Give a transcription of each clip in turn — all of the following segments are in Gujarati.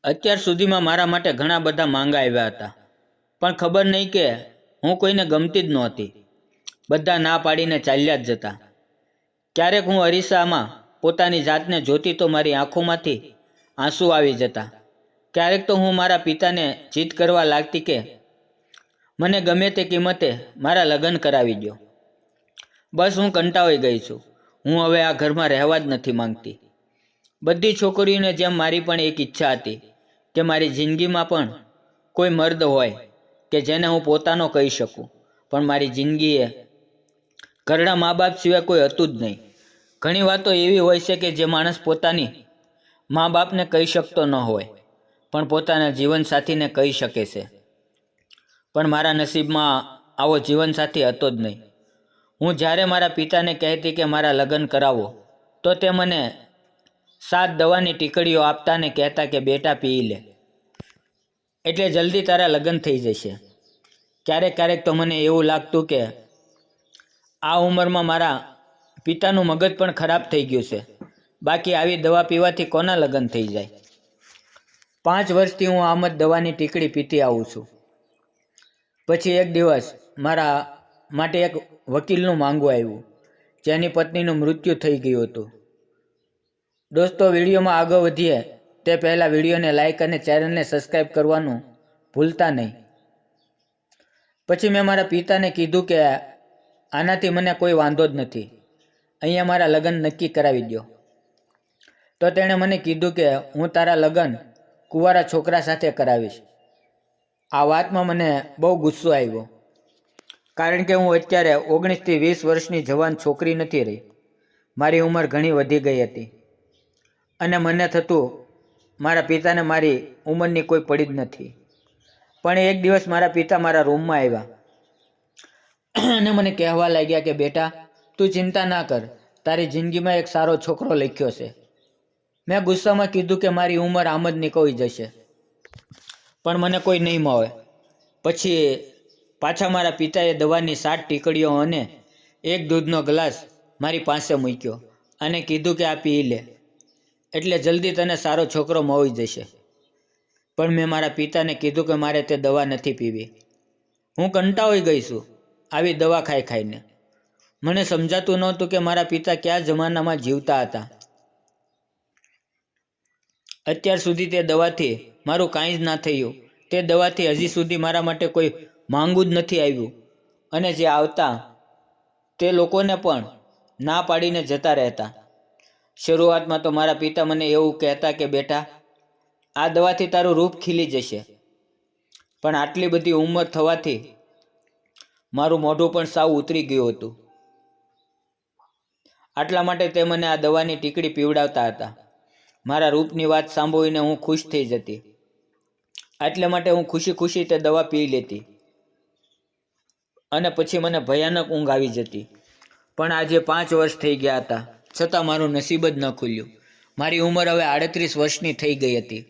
અત્યાર સુધીમાં મારા માટે ઘણા બધા માંગા આવ્યા હતા, પણ ખબર નહીં કે હું કોઈને ગમતી જ નહોતી. બધા ના પાડીને ચાલ્યા જ જતા. ક્યારેક હું અરીસામાં પોતાની જાતને જોતી તો મારી આંખોમાંથી આંસુ આવી જતા. ક્યારેક તો હું મારા પિતાને જીદ કરવા લાગતી કે મને ગમે તે કિંમતે મારા લગ્ન કરાવી દો. બસ હું કંટાળી ગઈ છું. હું હવે આ ઘરમાં રહેવા જ નથી માંગતી. બધી છોકરીઓને જેમ મારી પણ એક ઈચ્છા હતી કે મારી જિંદગીમાં પણ કોઈ મર્દ હોય કે જેને હું પોતાનો કહી શકું, પણ મારી જિંદગીએ ઘરડા મા બાપ સિવાય કોઈ હતું જ નહીં. ઘણી વાતો એવી હોય છે કે જે માણસ પોતાની મા બાપને કહી શકતો ન હોય, પણ પોતાના જીવનસાથીને કહી શકે છે. પણ મારા નસીબમાં આવો જીવનસાથી હતો જ નહીં. હું જ્યારે મારા પિતાને કહેતી કે મારા લગ્ન કરાવો, તો તે મને 7 દવાની ટીકડીઓ આપતા ને કહેતા કે બેટા પી લે, એટલે જલ્દી તારા લગ્ન થઈ જશે. ક્યારેક ક્યારેક તો મને એવું લાગતું કે આ ઉંમરમાં મારા પિતાનું મગજ પણ ખરાબ થઈ ગયું છે. બાકી આવી દવા પીવાથી કોના લગ્ન થઈ જાય? 5 વર્ષથી હું આમ જ દવાની ટીકડી પીતી આવું છું. પછી એક દિવસ મારા માટે એક વકીલનું માંગવું આવ્યું, જેની પત્નીનું મૃત્યુ થઈ ગયું હતું. દોસ્તો, વિડીયોમાં આગળ વધીએ તે પહેલાં વિડીયોને લાઇક અને ચેનલને સબસ્ક્રાઈબ કરવાનું ભૂલતા નહીં. પછી મેં મારા પિતાને કીધું કે આનાથી મને કોઈ વાંધો જ નથી, અહીંયા મારા લગ્ન નક્કી કરાવી દો. તો તેણે મને કીધું કે હું તારા લગ્ન કુંવારા છોકરા સાથે કરાવીશ. આ વાતમાં મને બહુ ગુસ્સો આવ્યો, કારણ કે હું અત્યારે 19 થી 20 વર્ષની જવાન છોકરી નથી રહી. મારી ઉંમર ઘણી વધી ગઈ હતી અને મને થતું મારા પિતાને મારી ઉંમરની કોઈ પડી જ નથી. પણ એક દિવસ મારા પિતા મારા રૂમમાં આવ્યા અને મને કહેવા લાગ્યા કે બેટા, તું ચિંતા ના કર, તારી જિંદગીમાં એક સારો છોકરો લખ્યો છે. મેં ગુસ્સામાં કીધું કે મારી ઉંમર આમ જ નીકળી જશે, પણ મને કોઈ નહીં મળે. પછી પાછા મારા પિતાએ દવાની 7 ટીકડીઓ અને એક દૂધનો ગ્લાસ મારી પાસે મૂક્યો અને કીધું કે આ પી લે, એટલે જલ્દી તને સારો છોકરો મળી જશે. પણ મેં મારા પિતાને કીધું કે મારે તે દવા નથી પીવી. હું કંટાળી ગઈ છું આવી દવા ખાઈ ખાઈને. મને સમજાતું નહોતું કે મારા પિતા કયા જમાનામાં જીવતા હતા. અત્યાર સુધી તે દવાથી મારું કાંઈ જ ના થયું. તે દવાથી હજી સુધી મારા માટે કોઈ માંગું જ નથી આવ્યું, અને જે આવતા તે લોકોને પણ ના પાડીને જતા રહેતા. શરૂઆતમાં તો મારા પિતા મને એવું કહેતા કે બેટા, આ દવાથી તારું રૂપ ખીલી જશે, પણ આટલી બધી ઉંમર થવાથી મારું મોઢું પણ સાવ ઉતરી ગયું હતું. આટલા માટે તે મને આ દવાની ટીકડી પીવડાવતા હતા. મારા રૂપની વાત સાંભળીને હું ખુશ થઈ જતી, એટલે માટે હું ખુશી ખુશી તે દવા પી લેતી અને પછી મને ભયાનક ઊંઘ આવી જતી. પણ આજે 5 વર્ષ થઈ ગયા હતા, છતાં મારું નસીબ જ ન ખુલ્યું. મારી ઉંમર હવે 38 વર્ષની થઈ ગઈ હતી.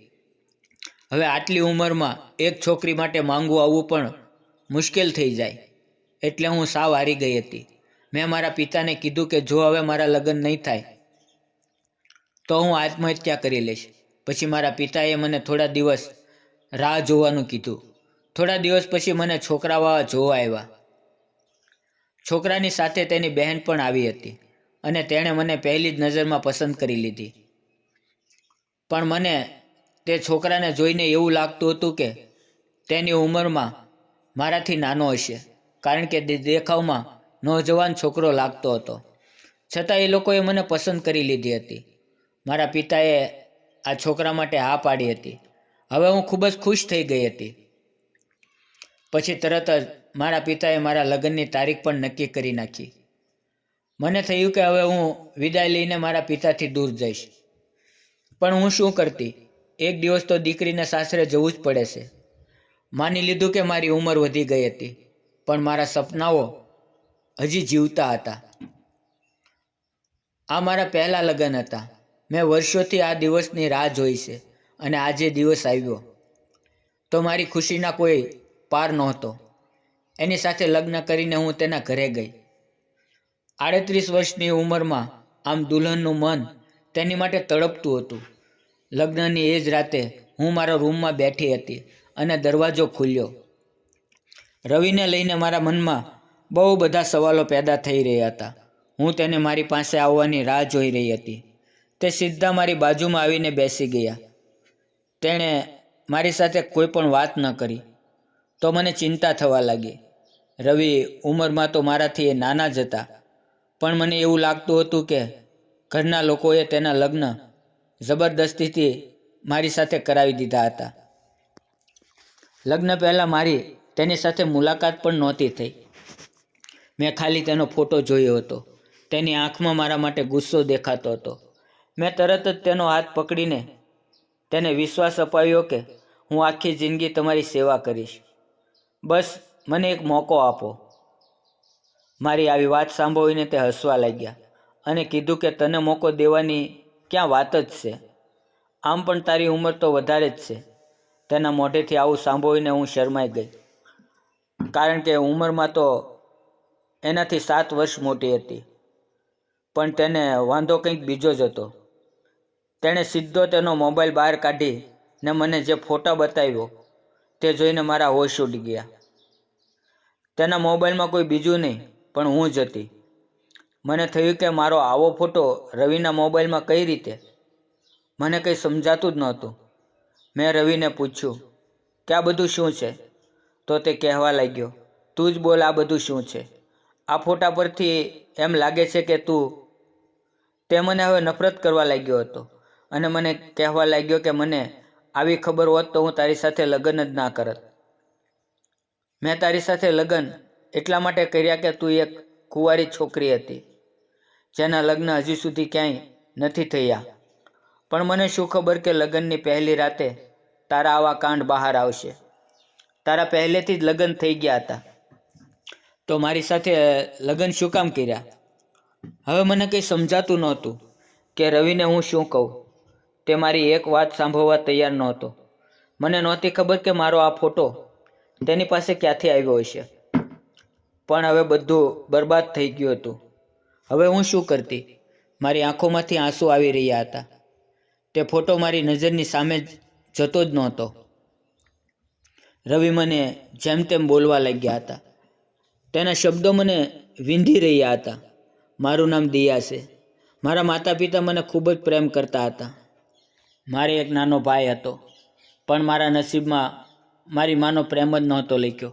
હવે આટલી ઉંમરમાં એક છોકરી માટે માંગવું આવવું પણ મુશ્કેલ થઈ જાય, એટલે હું સાવ હારી ગઈ હતી. મેં મારા પિતાને કીધું કે જો હવે મારા લગ્ન નહીં થાય તો હું આત્મહત્યા કરી લઈશ. પછી મારા પિતાએ મને થોડા દિવસ રાહ જોવાનું કીધું. થોડા દિવસ પછી મને છોકરાવાળા જોવા આવ્યા. છોકરાની સાથે તેની બહેન પણ આવી હતી અને તેણે મને પહેલી જ નજરમાં પસંદ કરી લીધી. પણ મને તે છોકરાને જોઈને એવું લાગતું હતું કે તેની ઉંમરમાં મારાથી નાનો હશે, કારણ કે દેખાવમાં નોજવાન છોકરો લાગતો હતો. છતાં એ લોકોએ મને પસંદ કરી લીધી હતી. મારા પિતાએ આ છોકરા માટે હા પાડી હતી. હવે હું ખૂબ જ ખુશ થઈ ગઈ હતી. પછી તરત જ મારા પિતાએ મારા લગ્નની તારીખ પણ નક્કી કરી નાખી. મને થયું કે હવે હું વિદાય લઈને મારા પિતાથી દૂર જઈશ. પણ હું શું કરતી? એક દિવસ તો દીકરીને સાસરે જવું જ પડે છે. માની લીધું કે મારી ઉંમર વધી ગઈ હતી, પણ મારા સપનાઓ હજી જીવતા હતા. આ મારા પહેલા લગ્ન હતા. મેં વર્ષોથી આ દિવસની રાહ જોઈ છે, અને આજે દિવસ આવ્યો તો મારી ખુશીના કોઈ પાર નહોતો. એની સાથે લગ્ન કરીને હું તેના ઘરે ગઈ. 38 વર્ષની ઉંમરમાં આમ દુલ્હનનું મન તેની માટે તડપતું હતું. લગ્નની એ જ રાતે હું મારા રૂમમાં બેઠી હતી અને દરવાજો ખુલ્યો. રવિને લઈને મારા મનમાં બહુ બધા સવાલો પેદા થઈ રહ્યા હતા. હું તેને મારી પાસે આવવાની રાહ જોઈ રહી હતી. તે સીધા મારી બાજુમાં આવીને બેસી ગયા. તેણે મારી સાથે કોઈ પણ વાત ન કરી. તો મને ચિંતા થવા લાગી. રવિ ઉંમરમાં તો મારાથી એ નાના જ હતા, પણ મને એવું લાગતું હતું કે ઘરના લોકોએ તેના લગ્ન જબરદસ્તીથી મારી સાથે કરાવી દીધા હતા. લગ્ન પહેલાં મારી તેની સાથે મુલાકાત પણ નહોતી થઈ. મેં ખાલી તેનો ફોટો જોયો હતો. તેની આંખમાં મારા માટે ગુસ્સો દેખાતો હતો. મેં તરત જ તેનો હાથ પકડીને તેને વિશ્વાસ અપાવ્યો કે હું આખી જિંદગી તમારી સેવા કરીશ. બસ મને એક મોકો આપો. મારી આવી વાત સાંભળીને તે હસવા લાગ્યા અને કીધું કે તને મોકો દેવાની ક્યાં વાત જ છે. આમ પણ તારી ઉંમર તો વધારે જ છે. તેના મોઢેથી આવું સાંભળીને હું શરમાઈ ગઈ, કારણ કે ઉંમરમાં તો એનાથી 7 વર્ષ મોટી હતી. પણ તેને વાંધો કંઈક બીજો જ હતો. તેણે સીધો તેનો મોબાઈલ બહાર કાઢીને મને જે ફોટા બતાવ્યો તે જોઈને મારા હોશ ઉડી ગયા. તેના મોબાઈલમાં કોઈ બીજું નહીં પણ હું જ હતી. મને થયું કે મારો આવો ફોટો રવિના મોબાઈલમાં કઈ રીતે? મને કંઈ સમજાતું જ નહોતું. મેં રવિને પૂછ્યું કે આ બધું શું છે? તો તે કહેવા લાગ્યો, તું જ બોલ, આ બધું શું છે? આ ફોટા પરથી એમ લાગે છે કે તે મને હવે નફરત કરવા લાગ્યો હતો અને મને કહેવા લાગ્યો કે મને આવી ખબર હોત તો હું તારી સાથે લગ્ન જ ના કરત. મેં તારી સાથે લગ્ન એટલા માટે કર્યા કે તું એક કુંવારી છોકરી હતી જેના લગ્ન હજી સુધી ક્યાંય નથી થયા. પણ મને શું ખબર કે લગ્નની પહેલી રાતે તારા આવા કાંડ બહાર આવશે. તારા પહેલેથી જ લગ્ન થઈ ગયા હતા, તો મારી સાથે લગ્ન શું કામ કર્યા? હવે મને કંઈ સમજાતું નહોતું કે રવિને હું શું કહું. તે મારી એક વાત સાંભળવા તૈયાર નહોતો. મને નહોતી ખબર કે મારો આ ફોટો તેની પાસે ક્યાંથી આવ્યો હશે. પણ હવે બધું બરબાદ થઈ ગયું હતું. હવે હું શું કરતી? મારી આંખોમાંથી આંસુ આવી રહ્યા હતા. તે ફોટો મારી નજરની સામે જતો જ નહોતો. રવિ મને જેમ તેમ બોલવા લાગ્યા હતા. તેના શબ્દો મને વીંધી રહ્યા હતા. મારું નામ દિયા છે. મારા માતા પિતા મને ખૂબ જ પ્રેમ કરતા હતા. મારે એક નાનો ભાઈ હતો, પણ મારા નસીબમાં મારી માનો પ્રેમ જ નહોતો લખ્યો.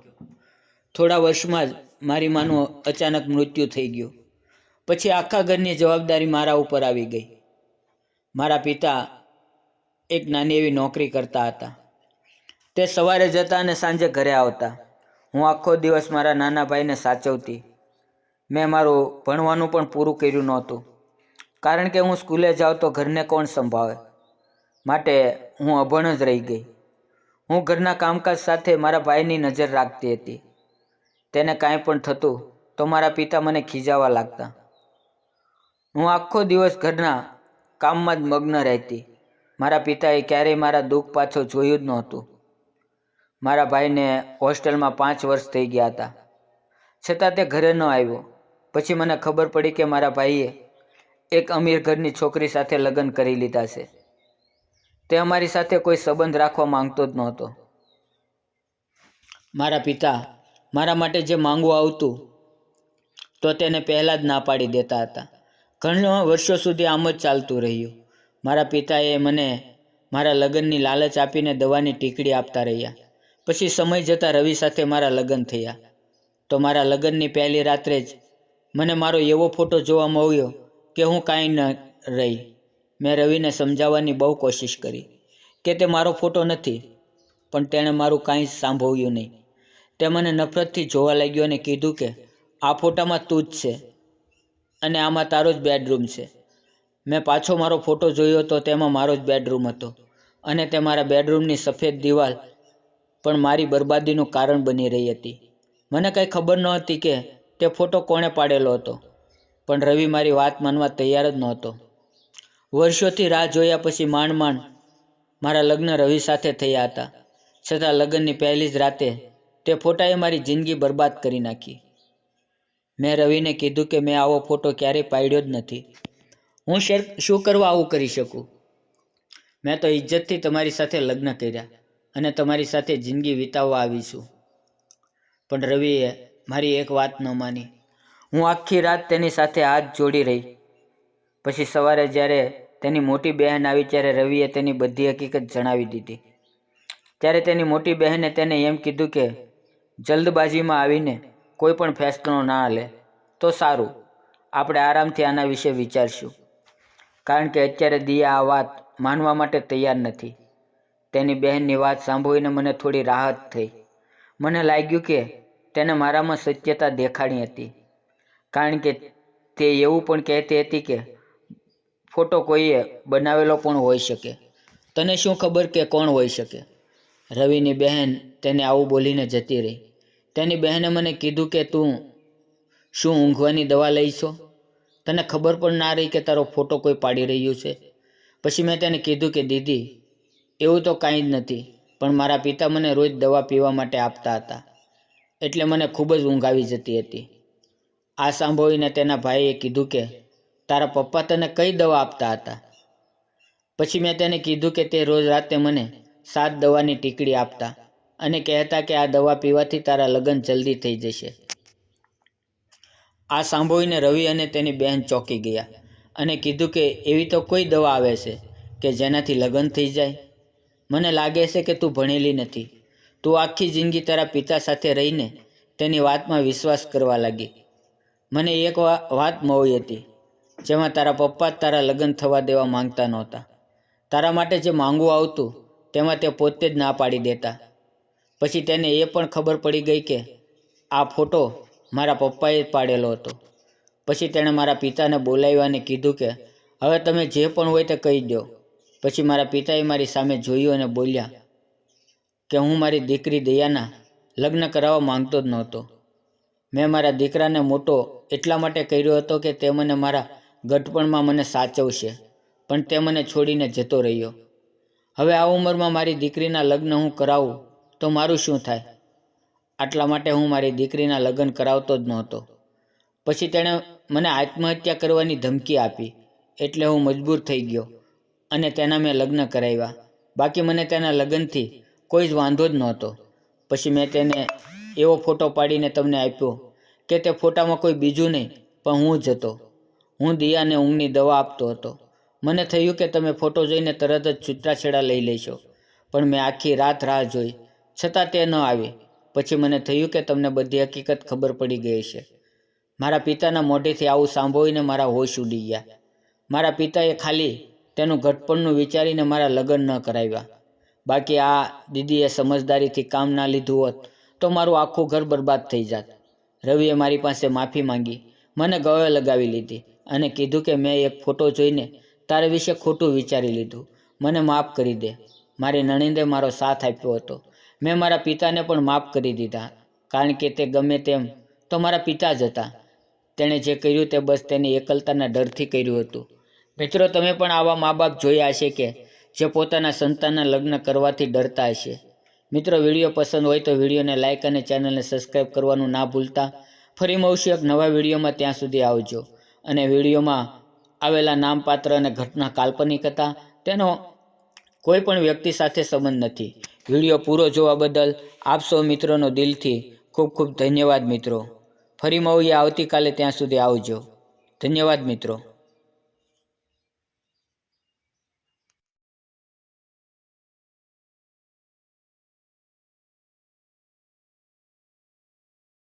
થોડા વર્ષમાં જ મારી માનું અચાનક મૃત્યુ થઈ ગયું. પછી આખા ઘરની જવાબદારી મારા ઉપર આવી ગઈ. મારા પિતા એક નાની એવી નોકરી કરતા હતા. તે સવારે જતા અને સાંજે ઘરે આવતા. હું આખો દિવસ મારા નાના ભાઈને સાચવતી. મેં મારું ભણવાનું પણ પૂરું કર્યું નહોતું, કારણ કે હું સ્કૂલે જાઉં તો ઘરને કોણ સંભાળે. માટે હું અભણ જ રહી ગઈ. હું ઘરના કામકાજ સાથે મારા ભાઈની નજર રાખતી હતી. તેને કાંઈ પણ થતું તો મારા પિતા મને ખીજાવા લાગતા. હું આખો દિવસ ઘરના કામમાં જ મગ્ન રહેતી. મારા પિતાએ ક્યારેય મારા દુઃખ પાછળ જોયું જ નહોતું. મારા ભાઈને હોસ્ટેલમાં 5 વર્ષ થઈ ગયા હતા, છતાં તે ઘરે ન આવ્યો. પછી મને ખબર પડી કે મારા ભાઈએ એક અમીર ઘરની છોકરી સાથે લગ્ન કરી લીધા છે. તે અમારી સાથે કોઈ સંબંધ રાખવા માંગતો જ નહોતો. મારા પિતા મારા માટે જે માંગવું આવતું તો તેને પહેલાં જ ના પાડી દેતા હતા. ઘણા વર્ષો સુધી આમ જ ચાલતું રહ્યું. મારા પિતાએ મને મારા લગ્નની લાલચ આપીને દવાની ટીકડી આપતા રહ્યા. પછી સમય જતાં રવિ સાથે મારા લગ્ન થયા. તો મારા લગ્નની પહેલી રાત્રે જ મને મારો એવો ફોટો જોવા મળ્યો કે હું કાંઈ ન રહી. મેં રવિને સમજાવવાની બહુ કોશિશ કરી કે તે મારો ફોટો નથી, પણ તેણે મારું કાંઈ સાંભળ્યું નહીં. તે મને નફરતથી જોવા લાગ્યો અને કીધું કે આ ફોટામાં તું જ છે અને આમાં તારો જ બેડરૂમ છે. મેં પાછો મારો ફોટો જોયો તો તેમાં મારો જ બેડરૂમ હતો અને તે મારા બેડરૂમની સફેદ દિવાલ પણ મારી બરબાદીનું કારણ બની રહી હતી. મને કંઈ ખબર નહોતી કે તે ફોટો કોણે પાડેલો હતો, પણ રવિ મારી વાત માનવા તૈયાર જ નહોતો. વર્ષોથી રાહ જોયા પછી માંડ મારા લગ્ન રવિ સાથે થયા હતા. છતાં લગ્નની પહેલી જ રાતે તે ફોટાએ મારી જિંદગી બરબાદ કરી નાખી. મેં રવિને કીધું કે મેં આવો ફોટો ક્યારેય પાડ્યો જ નથી. હું શું કરવા આવું કરી શકું? મેં તો ઇજ્જતથી તમારી સાથે લગ્ન કર્યા અને તમારી સાથે જિંદગી વિતાવવા આવીશું. પણ રવિએ મારી એક વાત ન માની. હું આખી રાત તેની સાથે હાથ જોડી રહી. પછી સવારે જ્યારે તેની મોટી બહેન આવી ત્યારે રવિએ તેની બધી હકીકત જણાવી દીધી. ત્યારે તેની મોટી બહેને તેને એમ કીધું કે જલ્દબાજીમાં આવીને કોઈ પણ ફેસલો ના લે તો સારું, આપણે આરામથી આના વિશે વિચારશું. કારણ કે અત્યારે દિયા આ વાત માનવા માટે તૈયાર નથી. તેની બહેનની વાત સાંભળીને મને થોડી રાહત થઈ. મને લાગ્યું કે તેને મારામાં સત્યતા દેખાડી હતી. કારણ કે તે એવું પણ કહેતી હતી કે ફોટો કોઈએ બનાવેલો પણ હોઈ શકે. તને શું ખબર કે કોણ હોઈ શકે? રવિની બહેન તેને આવું બોલીને જતી રહી. તેની બહેને મને કીધું કે તું શું ઊંઘવાની દવા લઈશો? તને ખબર પણ ના રહી કે તારો ફોટો કોઈ પાડી રહ્યું છે? પછી મેં તેને કીધું કે દીદી, એવું તો કાંઈ જ નથી, પણ મારા પિતા મને રોજ દવા પીવા માટે આપતા હતા, એટલે મને ખૂબ જ ઊંઘ આવી જતી હતી. આ સાંભળીને તેના ભાઈએ કીધું કે તારા પપ્પા તને કઈ દવા આપતા હતા? પછી મેં તેને કીધું કે તે રોજ રાતે મને 7 દવાની ટીકડી આપતા અને કહેતા કે આ દવા પીવાથી તારા લગ્ન જલ્દી થઈ જશે. આ સાંભળીને રવિ અને તેની બહેન ચોંકી ગયા અને કીધું કે એવી તો કોઈ દવા આવે છે કે જેનાથી લગ્ન થઈ જાય? મને લાગે છે કે તું ભણેલી નથી. તું આખી જિંદગી તારા પિતા સાથે રહીને તેની વાતમાં વિશ્વાસ કરવા લાગી. મને એક વાત મળી હતી, જેમાં તારા પપ્પા જ તારા લગ્ન થવા દેવા માંગતા નહોતા. તારા માટે જે માંગવું આવતું તેમાં તે પોતે જ ના પાડી દેતા. પછી તેને એ પણ ખબર પડી ગઈ કે આ ફોટો મારા પપ્પાએ જ પાડેલો હતો. પછી તેણે મારા પિતાને બોલાવ્યા અને કીધું કે હવે તમે જે પણ હોય તે કહી દો. પછી મારા પિતાએ મારી સામે જોયું અને બોલ્યા કે હું મારી દીકરી દયાના લગ્ન કરાવવા માંગતો જ નહોતો. મેં મારા દીકરાને મોટો એટલા માટે કર્યો હતો કે તે મને મારા ગઢપણમાં મને સાચવશે, પણ તે મને છોડીને જતો રહ્યો. હવે આ ઉંમરમાં મારી દીકરીના લગ્ન હું કરાવું તો મારું શું થાય? આટલા માટે હું મારી દીકરીના લગ્ન કરાવતો જ નહોતો. પછી તેણે મને આત્મહત્યા કરવાની ધમકી આપી, એટલે હું મજબૂર થઈ ગયો અને તેના મેં લગ્ન કરાવ્યા. બાકી મને તેના લગ્નથી કોઈ જ વાંધો જ નહોતો. પછી મેં તેને એવો ફોટો પાડીને તમને આપ્યો કે તે ફોટામાં કોઈ બીજું નહીં પણ હું જ હતો. હું દિયાને ઊંઘની દવા આપતો હતો. મને થયું કે તમે ફોટો જોઈને તરત જ છૂટાછેડા લઈ લેશો, પણ મેં આખી રાત રાહ જોઈ, છતાં તે ન આવી. પછી મને થયું કે તમને બધી હકીકત ખબર પડી ગઈ છે. મારા પિતાના મોઢેથી આવું સાંભળીને મારા હોશ ઉડી ગયા. મારા પિતાએ ખાલી તેનું ઘટપણનું વિચારીને મારા લગ્ન ન કરાવ્યા. બાકી આ દીદીએ સમજદારીથી કામ ના લીધું હોત તો મારું આખું ઘર બરબાદ થઈ જાત. રવિએ મારી પાસે માફી માંગી, મને ગળે લગાવી લીધી અને કીધું કે મેં એક ફોટો જોઈને તારા વિશે ખોટું વિચારી લીધું. મને માફ કરી દે. મારી નણંદે મારો સાથ આપ્યો હતો. મેં મારા પિતાને પણ માફ કરી દીધા, કારણ કે તે ગમે તેમ તો મારા પિતા જ હતા. તેણે જે કર્યું તે બસ તેની એકલતાના ડરથી કર્યું હતું. મિત્રો, તમે પણ આવા મા બાપ જોયા હશે કે જે પોતાના સંતાનના લગ્ન કરવાથી ડરતા હશે. મિત્રો, વિડીયો પસંદ હોય તો વિડીયોને લાઇક અને ચેનલને સબસ્ક્રાઈબ કરવાનું ના ભૂલતા. ફરી મળશું એક નવા વિડીયોમાં. ત્યાં સુધી આવજો. અને વિડીયોમાં આવેલા નામપાત્ર અને ઘટના કાલ્પનિક હતા, તેનો કોઈ પણ વ્યક્તિ સાથે સંબંધ નથી. વિડીયો પૂરો જોવા બદલ આપ સૌ મિત્રોનો દિલથી ખૂબ ખૂબ ધન્યવાદ મિત્રો. ફરી મળીએ આવતીકાલે. ત્યાં સુધી આવજો. ધન્યવાદ મિત્રો.